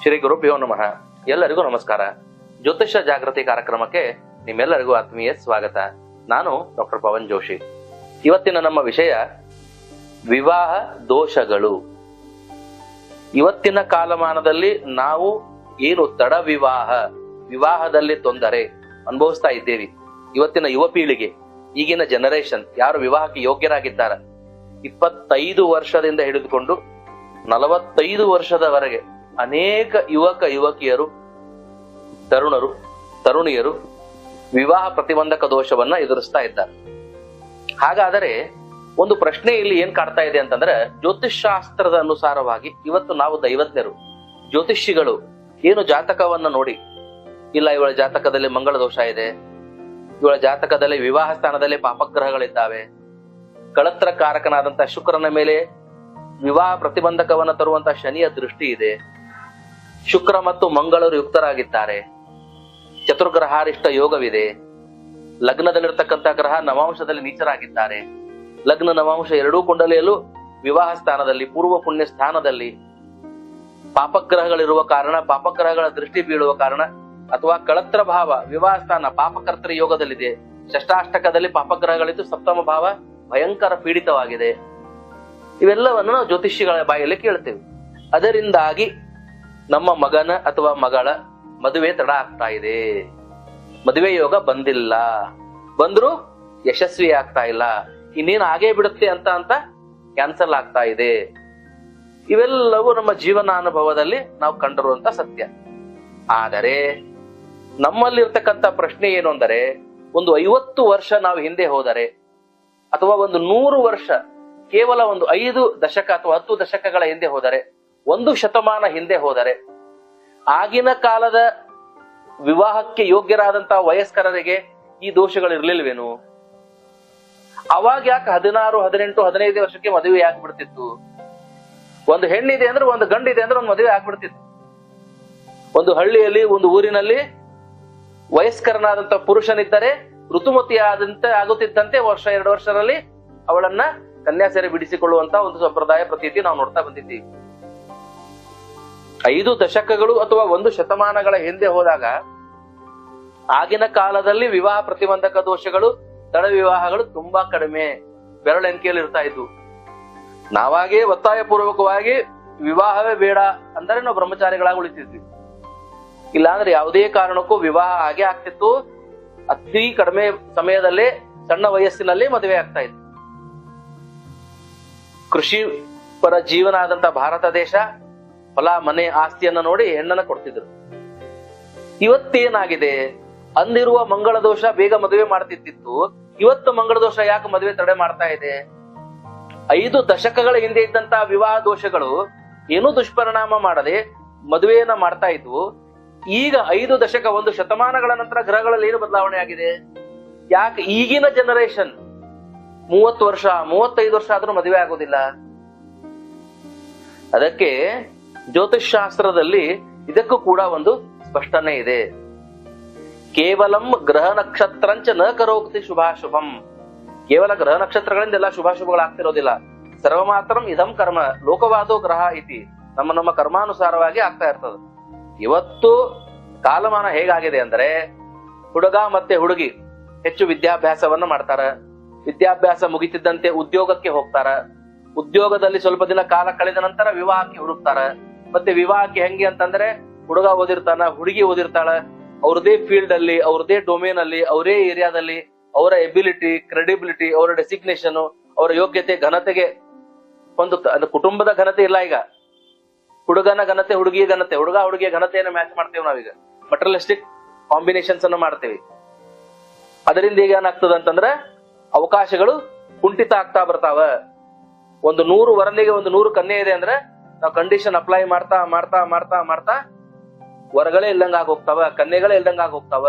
ಶ್ರೀ ಗುರುಭ್ಯೋ ನಮಃ. ಎಲ್ಲರಿಗೂ ನಮಸ್ಕಾರ. ಜ್ಯೋತಿಷ್ಯ ಜಾಗೃತಿ ಕಾರ್ಯಕ್ರಮಕ್ಕೆ ನಿಮ್ಮೆಲ್ಲರಿಗೂ ಆತ್ಮೀಯ ಸ್ವಾಗತ. ನಾನು ಡಾಕ್ಟರ್ ಪವನ್ ಜೋಶಿ. ಇವತ್ತಿನ ನಮ್ಮ ವಿಷಯ ವಿವಾಹ ದೋಷಗಳು. ಇವತ್ತಿನ ಕಾಲಮಾನದಲ್ಲಿ ನಾವು ಏನು ತಡ ವಿವಾಹದಲ್ಲಿ ತೊಂದರೆ ಅನುಭವಿಸ್ತಾ ಇದ್ದೇವೆ. ಇವತ್ತಿನ ಯುವ ಪೀಳಿಗೆ, ಈಗಿನ ಜನರೇಷನ್ ಯಾರು ವಿವಾಹಕ್ಕೆ ಯೋಗ್ಯರಾಗಿದ್ದಾರ, 25 ವರ್ಷದಿಂದ ಹಿಡಿದುಕೊಂಡು 45 ವರ್ಷದವರೆಗೆ ಅನೇಕ ಯುವಕಿಯರು, ತರುಣಿಯರು ವಿವಾಹ ಪ್ರತಿಬಂಧಕ ದೋಷವನ್ನ ಎದುರಿಸ್ತಾ ಇದ್ದಾರೆ. ಹಾಗಾದರೆ ಒಂದು ಪ್ರಶ್ನೆ ಇಲ್ಲಿ ಏನ್ ಕಾಡ್ತಾ ಇದೆ ಅಂತಂದ್ರೆ, ಜ್ಯೋತಿಷ್ಶಾಸ್ತ್ರದ ಅನುಸಾರವಾಗಿ ಇವತ್ತು ನಾವು ದೈವಜ್ಞರು, ಜ್ಯೋತಿಷಿಗಳು ಏನು ಜಾತಕವನ್ನ ನೋಡಿ, ಇಲ್ಲ ಇವಳ ಜಾತಕದಲ್ಲಿ ಮಂಗಳ ದೋಷ ಇದೆ, ಇವಳ ಜಾತಕದಲ್ಲಿ ವಿವಾಹ ಸ್ಥಾನದಲ್ಲಿ ಪಾಪಗ್ರಹಗಳಿದ್ದಾವೆ, ಕಳತ್ರ ಕಾರಕನಾದಂತ ಶುಕ್ರನ ಮೇಲೆ ವಿವಾಹ ಪ್ರತಿಬಂಧಕವನ್ನ ತರುವಂತ ಶನಿಯ ದೃಷ್ಟಿ ಇದೆ, ಶುಕ್ರ ಮತ್ತು ಮಂಗಳರು ಯುಕ್ತರಾಗಿದ್ದಾರೆ, ಚತುರ್ಗ್ರಹಾರಿಷ್ಟ ಯೋಗವಿದೆ, ಲಗ್ನದಲ್ಲಿರ್ತಕ್ಕಂಥ ಗ್ರಹ ನವಾಂಶದಲ್ಲಿ ನೀಚರಾಗಿದ್ದಾರೆ, ಲಗ್ನ ನವಾಂಶ ಎರಡೂ ಕುಂಡಲಿಯಲ್ಲೂ ವಿವಾಹ ಸ್ಥಾನದಲ್ಲಿ ಪೂರ್ವ ಪುಣ್ಯ ಸ್ಥಾನದಲ್ಲಿ ಪಾಪಗ್ರಹಗಳಿರುವ ಕಾರಣ, ಪಾಪಗ್ರಹಗಳ ದೃಷ್ಟಿ ಬೀಳುವ ಕಾರಣ, ಅಥವಾ ಕಳತ್ರ ಭಾವ ವಿವಾಹ ಸ್ಥಾನ ಪಾಪಕರ್ತೃ ಯೋಗದಲ್ಲಿದೆ, ಷಷ್ಟಾಷ್ಟಕದಲ್ಲಿ ಪಾಪಗ್ರಹಗಳಿದ್ದು ಸಪ್ತಮ ಭಾವ ಭಯಂಕರ ಪೀಡಿತವಾಗಿದೆ. ಇವೆಲ್ಲವನ್ನು ನಾವು ಜ್ಯೋತಿಷಿಗಳ ಬಾಯಲ್ಲಿ ಕೇಳ್ತೇವೆ. ಅದರಿಂದಾಗಿ ನಮ್ಮ ಮಗನ ಅಥವಾ ಮಗಳ ಮದುವೆ ತಡ ಆಗ್ತಾ ಇದೆ, ಮದುವೆ ಯೋಗ ಬಂದಿಲ್ಲ, ಬಂದ್ರು ಯಶಸ್ವಿ ಆಗ್ತಾ ಇಲ್ಲ, ಇನ್ನೇನು ಆಗೇ ಬಿಡುತ್ತೆ ಅಂತ ಕ್ಯಾನ್ಸಲ್ ಆಗ್ತಾ ಇದೆ. ಇವೆಲ್ಲವೂ ನಮ್ಮ ಜೀವನಾನುಭವದಲ್ಲಿ ನಾವು ಕಂಡಿರುವಂತ ಸತ್ಯ. ಆದರೆ ನಮ್ಮಲ್ಲಿರ್ತಕ್ಕಂಥ ಪ್ರಶ್ನೆ ಏನು ಅಂದರೆ, ಒಂದು 50 ವರ್ಷ ನಾವು ಹಿಂದೆ ಹೋದರೆ, ಅಥವಾ ಒಂದು 100 ವರ್ಷ, ಕೇವಲ ಒಂದು 5 ದಶಕ ಅಥವಾ 10 ದಶಕಗಳ ಹಿಂದೆ ಹೋದರೆ, 1 ಶತಮಾನ ಹಿಂದೆ ಹೋದರೆ, ಆಗಿನ ಕಾಲದ ವಿವಾಹಕ್ಕೆ ಯೋಗ್ಯರಾದಂತಹ ವಯಸ್ಕರರಿಗೆ ಈ ದೋಷಗಳು ಇರ್ಲಿಲ್ವೇನು? ಅವಾಗ ಯಾಕೆ 16, 18, 15 ವರ್ಷಕ್ಕೆ ಮದುವೆ ಆಗ್ಬಿಡ್ತಿತ್ತು? ಒಂದು ಹೆಣ್ಣಿದೆ ಅಂದ್ರೆ, ಒಂದು ಗಂಡಿದೆ ಅಂದ್ರೆ ಒಂದು ಮದುವೆ ಆಗ್ಬಿಡ್ತಿತ್ತು. ಒಂದು ಹಳ್ಳಿಯಲ್ಲಿ, ಒಂದು ಊರಿನಲ್ಲಿ ವಯಸ್ಕರನಾದಂತ ಪುರುಷನಿದ್ದರೆ ಋತುಮತಿ ಆಗುತ್ತಿದ್ದಂತೆ ವರ್ಷ 2 ವರ್ಷದಲ್ಲಿ ಅವಳನ್ನ ಕನ್ಯಾಸೆರೆ ಬಿಡಿಸಿಕೊಳ್ಳುವಂತ ಒಂದು ಸಂಪ್ರದಾಯ ಪ್ರತೀತಿ ನಾವು ನೋಡ್ತಾ ಬಂದಿದ್ದೀವಿ. 5 ದಶಕಗಳು ಅಥವಾ 1 ಶತಮಾನಗಳ ಹಿಂದೆ ಹೋದಾಗ ಆಗಿನ ಕಾಲದಲ್ಲಿ ವಿವಾಹ ಪ್ರತಿಬಂಧಕ ದೋಷಗಳು, ತಡ ವಿವಾಹಗಳು ತುಂಬಾ ಕಡಿಮೆ, ಬೆರಳೆಣಿಕೆಯಲ್ಲಿ ಇರ್ತಾ ಇದ್ವು. ನಾವಾಗೇ ಒತ್ತಾಯ ಪೂರ್ವಕವಾಗಿ ವಿವಾಹವೇ ಬೇಡ ಅಂದರೆ ನಾವು ಬ್ರಹ್ಮಚಾರಿಗಳಾಗಿ ಉಳಿತಿದ್ವಿ. ಇಲ್ಲಾಂದ್ರೆ ಯಾವುದೇ ಕಾರಣಕ್ಕೂ ವಿವಾಹ ಹಾಗೆ ಆಗ್ತಿತ್ತು. ಅತಿ ಕಡಿಮೆ ಸಮಯದಲ್ಲೇ, ಸಣ್ಣ ವಯಸ್ಸಿನಲ್ಲಿ ಮದುವೆ ಆಗ್ತಾ ಇತ್ತು. ಕೃಷಿ ಪರ ಜೀವನ ಆದಂತ ಭಾರತ ದೇಶ ಹೊಲ ಮನೆ ಆಸ್ತಿಯನ್ನ ನೋಡಿ ಹೆಣ್ಣನ್ನ ಕೊಡ್ತಿದ್ರು. ಇವತ್ತೇನಾಗಿದೆ? ಅಂದಿರುವ ಮಂಗಳ ದೋಷ ಬೇಗ ಮದುವೆ ಮಾಡ್ತಿತ್ತು, ಇವತ್ತು ಮಂಗಳ ದೋಷ ಯಾಕೆ ಮದುವೆ ತಡೆ ಮಾಡ್ತಾ ಇದೆ? 5 ದಶಕಗಳ ಹಿಂದೆ ಇದ್ದಂತಹ ವಿವಾಹ ದೋಷಗಳು ಏನೂ ದುಷ್ಪರಿಣಾಮ ಮಾಡದೆ ಮದುವೆಯನ್ನ ಮಾಡ್ತಾ ಇದ್ವು. ಈಗ 5 ದಶಕ, 1 ಶತಮಾನಗಳ ನಂತರ ಗ್ರಹಗಳಲ್ಲಿ ಏನು ಬದಲಾವಣೆ ಆಗಿದೆ? ಯಾಕೆ ಈಗಿನ ಜನರೇಷನ್ 30 ವರ್ಷ 35 ವರ್ಷ ಆದ್ರೂ ಮದುವೆ ಆಗೋದಿಲ್ಲ? ಅದಕ್ಕೆ ಜ್ಯೋತಿಷ್ ಶಾಸ್ತ್ರದಲ್ಲಿ ಇದಕ್ಕೂ ಕೂಡ ಒಂದು ಸ್ಪಷ್ಟನೆ ಇದೆ. ಕೇವಲಂ ಗ್ರಹ ನಕ್ಷತ್ರಂಚ ನ ಕರೋಕ್ತಿ ಶುಭಾಶುಭಂ. ಕೇವಲ ಗ್ರಹ ನಕ್ಷತ್ರಗಳಿಂದ ಎಲ್ಲ ಶುಭಾಶುಭಗಳಾಗ್ತಿರೋದಿಲ್ಲ. ಸರ್ವಮಾತ್ರಂ ಇದಂ ಕರ್ಮ ಲೋಕವಾದೋ ಗ್ರಹ ಇತಿ. ನಮ್ಮ ಕರ್ಮಾನುಸಾರವಾಗಿ ಆಗ್ತಾ ಇರ್ತದೆ. ಇವತ್ತು ಕಾಲಮಾನ ಹೇಗಾಗಿದೆ ಅಂದ್ರೆ, ಹುಡುಗ ಮತ್ತೆ ಹುಡುಗಿ ಹೆಚ್ಚು ವಿದ್ಯಾಭ್ಯಾಸವನ್ನ ಮಾಡ್ತಾರ, ವಿದ್ಯಾಭ್ಯಾಸ ಮುಗಿತಿದ್ದಂತೆ ಉದ್ಯೋಗಕ್ಕೆ ಹೋಗ್ತಾರ, ಉದ್ಯೋಗದಲ್ಲಿ ಸ್ವಲ್ಪ ದಿನ ಕಾಲ ಕಳೆದ ನಂತರ ವಿವಾಹಕ್ಕೆ ಹುಡುಕ್ತಾರ. ಮತ್ತೆ ವಿವಾಹಕ್ಕೆ ಹೆಂಗೆ ಅಂತಂದ್ರೆ, ಹುಡುಗ ಓದಿರ್ತಾನ, ಹುಡುಗಿ ಓದಿರ್ತಾಳ, ಅವ್ರದೇ ಫೀಲ್ಡ್ ಅಲ್ಲಿ, ಅವ್ರದೇ ಡೊಮೇನ್ ಅಲ್ಲಿ, ಅವರೇ ಏರಿಯಾದಲ್ಲಿ ಅವರ ಎಬಿಲಿಟಿ, ಕ್ರೆಡಿಬಿಲಿಟಿ, ಅವರ ಡೆಸಿಗ್ನೇಷನ್, ಅವರ ಯೋಗ್ಯತೆ, ಘನತೆಗೆ ಒಂದು ಕುಟುಂಬದ ಘನತೆ ಇಲ್ಲ. ಈಗ ಹುಡುಗನ ಘನತೆ, ಹುಡುಗಿಯ ಘನತೆ, ಹುಡುಗಿಯ ಘನತೆಯನ್ನು ಮ್ಯಾಚ್ ಮಾಡ್ತೇವೆ ನಾವೀಗ. ಮಟೀರಿಯಲಿಸ್ಟಿಕ್ ಕಾಂಬಿನೇಷನ್ಸ್ ಅನ್ನು ಮಾಡ್ತೇವೆ. ಅದರಿಂದ ಈಗ ಏನಾಗ್ತದೆ ಅಂತಂದ್ರೆ, ಅವಕಾಶಗಳು ಕುಂಠಿತ ಆಗ್ತಾ ಬರ್ತಾವ. ಒಂದು 100 ವರನಿಗೆ ಒಂದು 100 ಕನ್ಯೆ ಇದೆ ಅಂದ್ರೆ, ನಾವು ಕಂಡೀಷನ್ ಅಪ್ಲೈ ಮಾಡ್ತಾ ಮಾಡ್ತಾ ಮಾಡ್ತಾ ಮಾಡ್ತಾ ವರಗಳೇ ಇಲ್ದಂಗ ಹೋಗ್ತಾವ, ಕನ್ಯೆಗಳೇ ಇಲ್ದಂಗ ಹೋಗ್ತಾವ.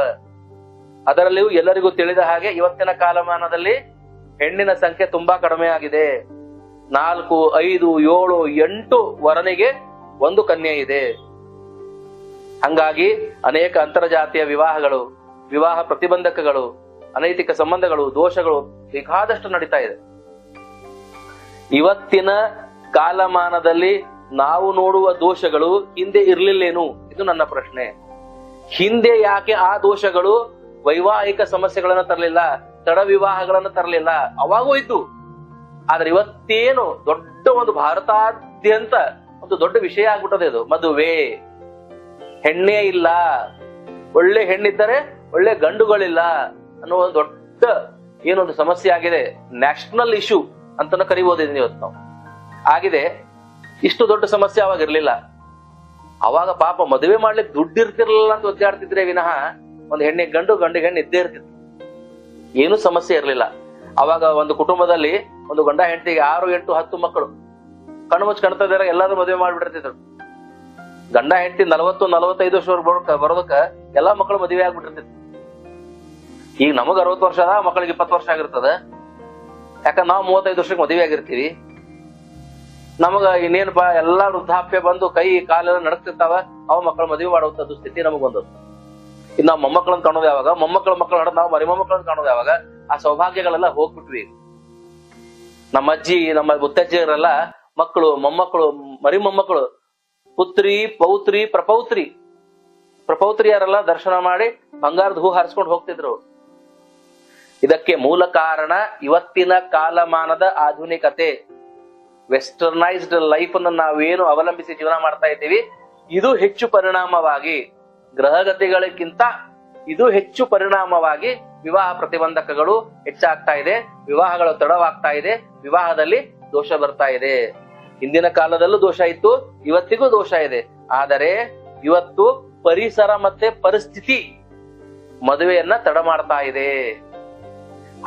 ಅದರಲ್ಲಿಯೂ ಎಲ್ಲರಿಗೂ ತಿಳಿದ ಹಾಗೆ ಇವತ್ತಿನ ಕಾಲಮಾನದಲ್ಲಿ ಹೆಣ್ಣಿನ ಸಂಖ್ಯೆ ತುಂಬಾ ಕಡಿಮೆ ಆಗಿದೆ. 4, 5, 7, 8 ವರನಿಗೆ ಒಂದು ಕನ್ಯೆ ಇದೆ. ಹಂಗಾಗಿ ಅನೇಕ ಅಂತರ್ಜಾತೀಯ ವಿವಾಹಗಳು, ವಿವಾಹ ಪ್ರತಿಬಂಧಕಗಳು, ಅನೈತಿಕ ಸಂಬಂಧಗಳು, ದೋಷಗಳು ಬೇಕಾದಷ್ಟು ನಡೀತಾ ಇದೆ. ಇವತ್ತಿನ ಕಾಲಮಾನದಲ್ಲಿ ನಾವು ನೋಡುವ ದೋಷಗಳು ಹಿಂದೆ ಇರ್ಲಿಲ್ಲೇನು? ಇದು ನನ್ನ ಪ್ರಶ್ನೆ. ಹಿಂದೆ ಯಾಕೆ ಆ ದೋಷಗಳು ವೈವಾಹಿಕ ಸಮಸ್ಯೆಗಳನ್ನ ತರಲಿಲ್ಲ, ತಡ ವಿವಾಹಗಳನ್ನ ತರಲಿಲ್ಲ? ಅವಾಗೂ ಇದ್ದು. ಆದ್ರೆ ಇವತ್ತೇನು ದೊಡ್ಡ ಒಂದು ಭಾರತಾದ್ಯಂತ ಒಂದು ದೊಡ್ಡ ವಿಷಯ ಆಗ್ಬಿಟ್ಟದೆ ಇದು. ಮದುವೆ, ಹೆಣ್ಣೇ ಇಲ್ಲ, ಒಳ್ಳೆ ಹೆಣ್ಣಿದ್ದರೆ ಒಳ್ಳೆ ಗಂಡುಗಳಿಲ್ಲ ಅನ್ನೋ ಒಂದು ದೊಡ್ಡ ಏನೊಂದು ಸಮಸ್ಯೆ ಆಗಿದೆ. ನ್ಯಾಷನಲ್ ಇಶ್ಯೂ ಅಂತಾನು ಕರಿಬಹುದು ಇವತ್ತು ನಾವು. ಆಗಿದೆ. ಇಷ್ಟು ದೊಡ್ಡ ಸಮಸ್ಯೆ ಅವಾಗ ಇರ್ಲಿಲ್ಲ. ಅವಾಗ ಪಾಪ ಮದುವೆ ಮಾಡ್ಲಿಕ್ಕೆ ದುಡ್ಡು ಇರ್ತಿರ್ಲಿಲ್ಲ ಅಂತ ಒದ್ದಾಡ್ತಿದ್ರೆ ವಿನಃ ಒಂದು ಹೆಣ್ಣಿಗೆ ಗಂಡು, ಗಂಡಿಗೆ ಹೆಣ್ಣು ಇದ್ದೇ ಇರ್ತಿತ್ತು. ಏನು ಸಮಸ್ಯೆ ಇರ್ಲಿಲ್ಲ. ಅವಾಗ ಒಂದು ಕುಟುಂಬದಲ್ಲಿ ಒಂದು ಗಂಡ ಹೆಂಡತಿಗೆ 6, 8, 10 ಮಕ್ಕಳು ಕಣ್ಣು ಮುಚ್ಚಿ ಕಾಣ್ತಾ ಇದ್ದಾರೆ, ಎಲ್ಲಾದ್ರೂ ಮದುವೆ ಮಾಡ್ಬಿಟ್ಟಿರ್ತಿದ್ರು. ಗಂಡ ಹೆಂಡತಿ 40, 45 ವರ್ಷ ಬರೋದಕ್ಕ ಎಲ್ಲಾ ಮಕ್ಕಳು ಮದುವೆ ಆಗ್ಬಿಟ್ಟಿರ್ತಿತ್ತು. ಈಗ ನಮಗ್ 60 ವರ್ಷ ಅದ, ಮಕ್ಕಳಿಗೆ 20 ವರ್ಷ ಆಗಿರ್ತದ. ಯಾಕಂದ್ರೆ ನಾವು 35 ವರ್ಷಕ್ಕೆ ಮದುವೆ ಆಗಿರ್ತೀವಿ. ನಮಗ ಇನ್ನೇನಪ್ಪ ಎಲ್ಲಾ ವೃದ್ಧಾಪ್ಯ ಬಂದು ಕೈ ಕಾಲೆಲ್ಲ ನಡಕ್ತಿರ್ತಾವ, ಅವ ಮಕ್ಕಳು ಮದುವೆ ಮಾಡುವಂತದ್ದು ಸ್ಥಿತಿ ನಮಗ್ ಬಂದದ್ದು. ಇನ್ನು ನಾವು ಮೊಮ್ಮಕ್ಕಳನ್ನ ಕಾಣೋದು ಯಾವಾಗ? ಮೊಮ್ಮಕ್ಕಳ ಮಕ್ಕಳು ನಡ ನಾವು ಮರಿ ಮೊಮ್ಮಕ್ಕಳನ್ನ ಕಾಣೋದು ಯಾವಾಗ? ಆ ಸೌಭಾಗ್ಯಗಳೆಲ್ಲ ಹೋಗ್ಬಿಟ್ವಿ. ನಮ್ಮ ಅಜ್ಜಿ, ನಮ್ಮ ಮುತ್ತಜ್ಜಿಯರೆಲ್ಲ ಮಕ್ಕಳು, ಮೊಮ್ಮಕ್ಕಳು, ಮರಿ ಮೊಮ್ಮಕ್ಕಳು, ಪುತ್ರಿ, ಪೌತ್ರಿ, ಪ್ರಪೌತ್ರಿಯರೆಲ್ಲ ದರ್ಶನ ಮಾಡಿ ಬಂಗಾರದ ಹೂ ಹಾರಿಸ್ಕೊಂಡು ಹೋಗ್ತಿದ್ರು. ಇದಕ್ಕೆ ಮೂಲ ಕಾರಣ ಇವತ್ತಿನ ಕಾಲಮಾನದ ಆಧುನಿಕತೆ, ವೆಸ್ಟರ್ನೈಸ್ಡ್ ಲೈಫ್ ಅನ್ನು ನಾವೇನು ಅವಲಂಬಿಸಿ ಜೀವನ ಮಾಡ್ತಾ ಇದ್ದೀವಿ, ಇದು ಹೆಚ್ಚು ಪರಿಣಾಮವಾಗಿ, ಗ್ರಹಗತಿಗಳಿಗಿಂತ ಇದು ಹೆಚ್ಚು ಪರಿಣಾಮವಾಗಿ ವಿವಾಹ ಪ್ರತಿಬಂಧಕಗಳು ಹೆಚ್ಚಾಗ್ತಾ ಇದೆ, ವಿವಾಹಗಳು ತಡವಾಗ್ತಾ ಇದೆ, ವಿವಾಹದಲ್ಲಿ ದೋಷ ಬರ್ತಾ ಇದೆ. ಹಿಂದಿನ ಕಾಲದಲ್ಲೂ ದೋಷ ಇತ್ತು, ಇವತ್ತಿಗೂ ದೋಷ ಇದೆ. ಆದರೆ ಇವತ್ತು ಪರಿಸರ ಮತ್ತೆ ಪರಿಸ್ಥಿತಿ ಮದುವೆಯನ್ನ ತಡ ಮಾಡ್ತಾ ಇದೆ.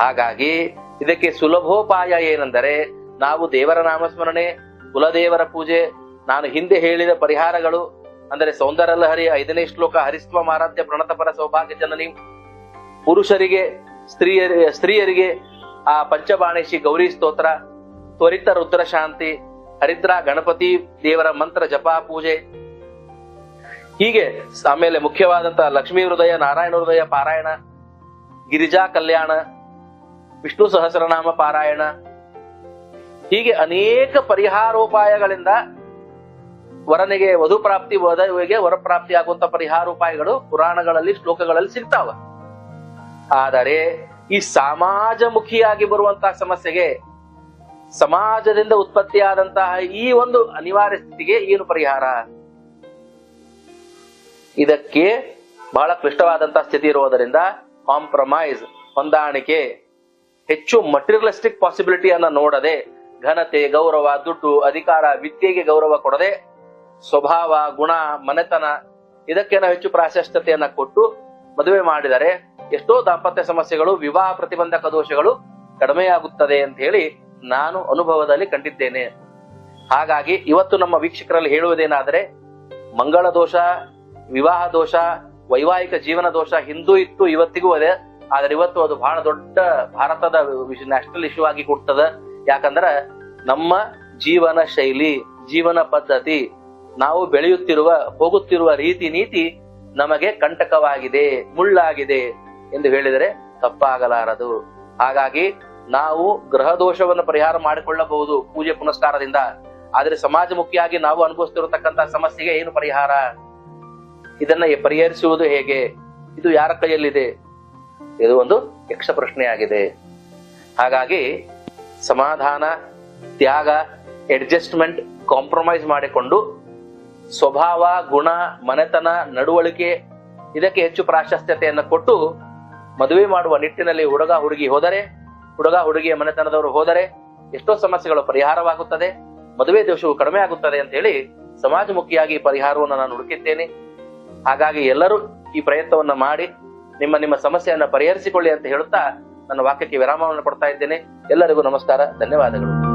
ಹಾಗಾಗಿ ಇದಕ್ಕೆ ಸುಲಭೋಪಾಯ ಏನೆಂದರೆ, ನಾವು ದೇವರ ನಾಮಸ್ಮರಣೆ, ಕುಲದೇವರ ಪೂಜೆ, ನಾನು ಹಿಂದೆ ಹೇಳಿದ ಪರಿಹಾರಗಳು ಅಂದರೆ ಸೌಂದರ್ಯಲಹರಿ 5ನೇ ಶ್ಲೋಕ, ಹರಿಸ್ವ ಮಾರಾಧ್ಯ ಪ್ರಣತಪರ ಸೌಭಾಗ್ಯ ಜನನಿ, ಪುರುಷರಿಗೆ ಸ್ತ್ರೀಯರಿಗೆ ಆ ಪಂಚಬಾಣೇಶಿ ಗೌರಿ ಸ್ತೋತ್ರ, ತ್ವರಿತ ರುದ್ರ ಶಾಂತಿ, ಹರಿದ್ರ ಗಣಪತಿ ದೇವರ ಮಂತ್ರ ಜಪ ಪೂಜೆ, ಹೀಗೆ ಆಮೇಲೆ ಮುಖ್ಯವಾದಂತಹ ಲಕ್ಷ್ಮೀ ಹೃದಯ, ನಾರಾಯಣ ಹೃದಯ ಪಾರಾಯಣ, ಗಿರಿಜಾ ಕಲ್ಯಾಣ, ವಿಷ್ಣು ಸಹಸ್ರನಾಮ ಪಾರಾಯಣ, ಹೀಗೆ ಅನೇಕ ಪರಿಹಾರೋಪಾಯಗಳಿಂದ ವರನಿಗೆ ವಧು ಪ್ರಾಪ್ತಿ, ವಧುವಿಗೆ ವರ ಪ್ರಾಪ್ತಿ ಆಗುವಂತ ಪರಿಹಾರೋಪಾಯಗಳು ಪುರಾಣಗಳಲ್ಲಿ, ಶ್ಲೋಕಗಳಲ್ಲಿ ಸಿಗ್ತಾವ. ಆದರೆ ಈ ಸಮಾಜಮುಖಿಯಾಗಿ ಬರುವಂತಹ ಸಮಸ್ಯೆಗೆ, ಸಮಾಜದಿಂದ ಉತ್ಪತ್ತಿಯಾದಂತಹ ಈ ಒಂದು ಅನಿವಾರ್ಯ ಸ್ಥಿತಿಗೆ ಏನು ಪರಿಹಾರ? ಇದಕ್ಕೆ ಬಹಳ ಕ್ಲಿಷ್ಟವಾದಂತಹ ಸ್ಥಿತಿ ಇರುವುದರಿಂದ ಕಾಂಪ್ರಮೈಸ್, ಹೊಂದಾಣಿಕೆ, ಹೆಚ್ಚು ಮಟೀರಿಯಲಿಸ್ಟಿಕ್ ಪಾಸಿಬಿಲಿಟಿಯನ್ನ ನೋಡದೆ, ಘನತೆ, ಗೌರವ, ದುಡ್ಡು, ಅಧಿಕಾರ, ವಿದ್ಯೆಗೆ ಗೌರವ ಕೊಡದೆ, ಸ್ವಭಾವ, ಗುಣ, ಮನೆತನ ಇದಕ್ಕೆ ನಾವು ಹೆಚ್ಚು ಪ್ರಾಶಸ್ತ್ಯತೆಯನ್ನ ಕೊಟ್ಟು ಮದುವೆ ಮಾಡಿದರೆ ಎಷ್ಟೋ ದಾಂಪತ್ಯ ಸಮಸ್ಯೆಗಳು, ವಿವಾಹ ಪ್ರತಿಬಂಧಕ ದೋಷಗಳು ಕಡಿಮೆಯಾಗುತ್ತದೆ ಅಂತ ಹೇಳಿ ನಾನು ಅನುಭವದಲ್ಲಿ ಕಂಡಿದ್ದೇನೆ. ಹಾಗಾಗಿ ಇವತ್ತು ನಮ್ಮ ವೀಕ್ಷಕರಲ್ಲಿ ಹೇಳುವುದೇನಾದರೆ, ಮಂಗಳ ದೋಷ, ವಿವಾಹ ದೋಷ, ವೈವಾಹಿಕ ಜೀವನ ದೋಷ ಹಿಂದೂ ಇತ್ತು, ಇವತ್ತಿಗೂ ಇದೆ. ಆದ್ರೆ ಇವತ್ತು ಅದು ಬಹಳ ದೊಡ್ಡ ಭಾರತದ ನ್ಯಾಷನಲ್ ಇಶ್ಯೂ ಆಗಿ ಕೊಡ್ತದ. ಯಾಕಂದ್ರ ನಮ್ಮ ಜೀವನ ಶೈಲಿ, ಜೀವನ ಪದ್ಧತಿ, ನಾವು ಬೆಳೆಯುತ್ತಿರುವ, ಹೋಗುತ್ತಿರುವ ರೀತಿ ನೀತಿ ನಮಗೆ ಕಂಟಕವಾಗಿದೆ, ಮುಳ್ಳಾಗಿದೆ ಎಂದು ಹೇಳಿದರೆ ತಪ್ಪಾಗಲಾರದು. ಹಾಗಾಗಿ ನಾವು ಗ್ರಹ ದೋಷವನ್ನು ಪರಿಹಾರ ಮಾಡಿಕೊಳ್ಳಬಹುದು ಪೂಜೆ ಪುನಸ್ಕಾರದಿಂದ. ಆದ್ರೆ ಸಮಾಜಮುಖಿಯಾಗಿ ನಾವು ಅನುಭವಿಸ್ತಿರತಕ್ಕಂತಹ ಸಮಸ್ಯೆಗೆ ಏನು ಪರಿಹಾರ? ಇದನ್ನ ಪರಿಹರಿಸುವುದು ಹೇಗೆ? ಇದು ಯಾರ ಕೈಯಲ್ಲಿದೆ? ಇದು ಒಂದು ಯಕ್ಷ ಪ್ರಶ್ನೆಯಾಗಿದೆ. ಹಾಗಾಗಿ ಸಮಾಧಾನ, ತ್ಯಾಗ, ಅಡ್ಜಸ್ಟ್ಮೆಂಟ್, ಕಾಂಪ್ರಮೈಸ್ ಮಾಡಿಕೊಂಡು ಸ್ವಭಾವ, ಗುಣ, ಮನೆತನ, ನಡವಳಿಕೆ ಇದಕ್ಕೆ ಹೆಚ್ಚು ಪ್ರಾಶಸ್ತ್ಯತೆಯನ್ನು ಕೊಟ್ಟು ಮದುವೆ ಮಾಡುವ ನಿಟ್ಟಿನಲ್ಲಿ ಹುಡುಗ ಹುಡುಗಿಯ ಮನೆತನದವರು ಹೋದರೆ ಎಷ್ಟೋ ಸಮಸ್ಯೆಗಳು ಪರಿಹಾರವಾಗುತ್ತದೆ, ಮದುವೆ ದೋಷವು ಕಡಿಮೆ ಆಗುತ್ತದೆ ಅಂತ ಹೇಳಿ ಸಮಾಜಮುಖಿಯಾಗಿ ಪರಿಹಾರವನ್ನು ನಾನು ಹುಡುಕಿದ್ದೇನೆ. ಹಾಗಾಗಿ ಎಲ್ಲರೂ ಈ ಪ್ರಯತ್ನವನ್ನ ಮಾಡಿ ನಿಮ್ಮ ಸಮಸ್ಯೆಯನ್ನ ಪರಿಹರಿಸಿಕೊಳ್ಳಿ ಅಂತ ಹೇಳುತ್ತಾ ನನ್ನ ವಾಕ್ಯಕ್ಕೆ ವಿರಾಮವನ್ನು ಕೊಡ್ತಾ ಇದ್ದೇನೆ. ಎಲ್ಲರಿಗೂ ನಮಸ್ಕಾರ, ಧನ್ಯವಾದಗಳು.